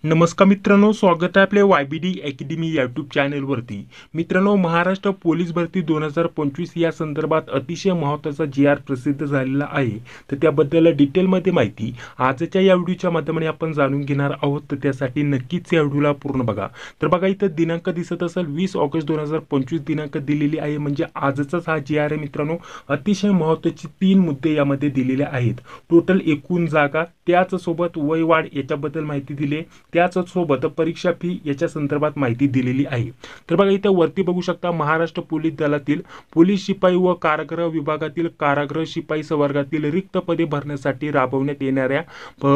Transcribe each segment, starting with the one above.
नमस्कार मित्रांनो, स्वागत आहे आपल्या YBD अकॅडमी यूट्यूब चॅनलवरती। मित्रांनो, महाराष्ट्र पोलीस भरती 2025 या संदर्भात अतिशय महत्त्वाचा GR प्रसिद्ध झालेला आहे। तर त्याबद्दल डिटेलमध्ये माहिती आजच्या या व्हिडिओच्या माध्यमाने आपण जाणून घेणार आहोत। तर त्यासाठी नक्कीच या व्हिडिओला पूर्ण बघा। तर बघा, इथं दिनांक दिसत असेल 20 ऑगस्ट 2025 दिनांक दिलेली आहे, म्हणजे आजचाच हा GR आहे मित्रांनो। अतिशय महत्त्वाचे 3 मुद्दे यामध्ये दिलेले आहेत। टोटल एकूण जागा, त्याच सोबत वयवाढ याच्याबद्दल माहिती दिली, त्याच सोबत परीक्षा फी याच्या संदर्भात माहिती दिलेली आहे। तर बघा, इथे वरती बघू शकता, महाराष्ट्र पोलीस दलातील पोलीस शिपाई व कारागृह विभागातील कारागृह शिपाई संवर्गातील रिक्त पदे भरण्यासाठी राबवण्यात येणाऱ्या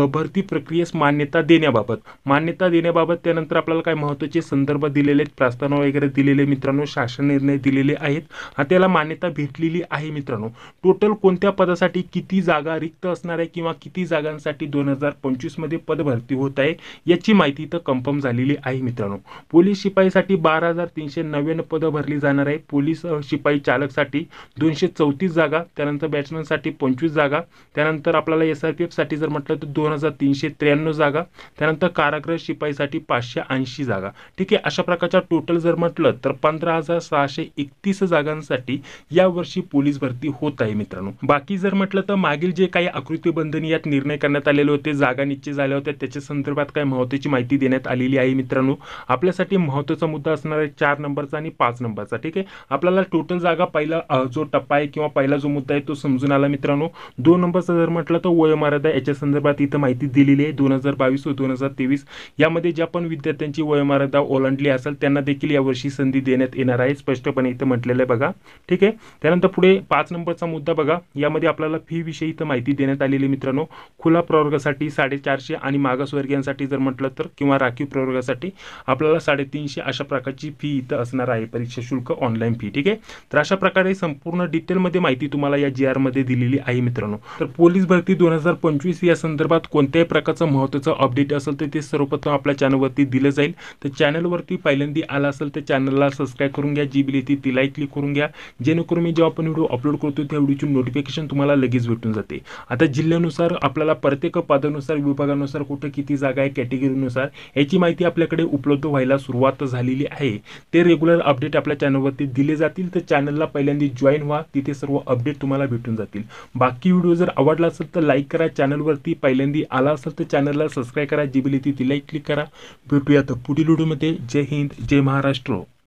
भरती प्रक्रियेस मान्यता देण्याबाबत त्यानंतर आपल्याला काय महत्त्वाचे संदर्भ दिलेले आहेत, प्रस्तावना वगैरे दिलेले मित्रांनो, शासन निर्णय दिलेले आहेत, त्याला मान्यता भेटलेली आहे मित्रांनो। टोटल कोणत्या पदासाठी किती जागा रिक्त असणार आहे किंवा किती जागांसाठी 2025 मध्ये पद भरती होत आहे याची माहिती इथं कन्फर्म झालेली आहे मित्रांनो। पोलीस शिपाईसाठी 12,399 पदं भरली जाणार आहे। पोलीस शिपाई चालकसाठी 234 जागा, त्यानंतर बॅट्समनसाठी 25 जागा, त्यानंतर आपल्याला SRPF साठी जर म्हटलं तर 2,393 जागा, त्यानंतर कारागृह शिपाईसाठी 580 जागा। ठीक आहे, अशा प्रकारच्या टोटल जर म्हटलं तर 15,631 जागांसाठी यावर्षी पोलीस भरती होत आहे मित्रांनो। बाकी जर म्हटलं तर मागील जे काही आकृतीबंधनी यात निर्णय करण्यात आलेले होते, जागा निश्चित झाल्या होत्या, त्याच्या संदर्भात काय महत्त्वाची माहिती देण्यात आलेली आहे मित्रांनो। आपल्यासाठी महत्त्वाचा मुद्दा असणार आहे 4 नंबरचा आणि 5 नंबरचा। ठीक आहे, आपल्याला टोटल जागा पहिला जो टप्पा आहे किंवा पहिला जो मुद्दा आहे तो समजून आला मित्रांनो। 2 नंबरचा जर म्हटलं तर वयोमर्यादा याच्या संदर्भात इथं माहिती दिलेली आहे। 2022 व 2023 यामध्ये ज्या पण विद्यार्थ्यांची वयोमर्यादा ओलांडली असेल त्यांना देखील यावर्षी संधी देण्यात येणार आहे, स्पष्टपणे इथं म्हटलेलं आहे बघा। ठीक आहे, त्यानंतर पुढे 5 नंबरचा मुद्दा बघा, यामध्ये आपल्याला फी विषयी इथं माहिती देण्यात आलेली मित्रांनो। खुला प्रवर्गासाठी 450 आणि मागासवर्गीयांसाठी जर म्हटलं तर किंवा राखीव प्रवर्गासाठी आपल्याला 350 अशा प्रकारची फी इथं असणार आहे, परीक्षा शुल्क ऑनलाईन फी। ठीक आहे, तर अशा प्रकारे संपूर्ण डिटेलमध्ये माहिती तुम्हाला या GR मध्ये दिलेली आहे मित्रांनो। तर पोलीस भरती 2025 या संदर्भात कोणत्याही प्रकारचं महत्त्वाचं अपडेट असेल तर ते सर्वप्रथम आपल्या चॅनलवरती दिलं जाईल। तर चॅनलवरती पहिल्यांदा आला असेल तर चॅनलला सबस्क्राईब करून घ्या, जी बिल येते तिलाही क्लिक करून घ्या, जेणेकरून मी जेव्हा आपण व्हिडिओ अपलोड करतो त्या व्हिडिओची नोटिफिकेशन तुम्हाला लगेच भेटून जाते। आता जिल्ह्यानुसार आपल्याला प्रत्येक पदानुसार विभागानुसार कुठे किती जागा आहे कॅटेगरीनुसार याची माहिती आपल्याकडे उपलब्ध व्हायला सुरुवात झालेली आहे। ते रेग्युलर अपडेट आपल्या चॅनलवरती दिले जातील, तर चॅनलला पहिल्यांदा जॉईन व्हा, तिथे सर्व अपडेट तुम्हाला भेटून जातील। बाकी व्हिडिओ जर आवडला असेल तर लाईक करा, चॅनलवरती पहिल्यांदा आला असेल तर चॅनलला सबस्क्राईब करा, जी बिल येते तिलाही क्लिक करा। भेटूया तर पुढील व्हिडिओमध्ये। जय हिंद, जय महाराष्ट्र।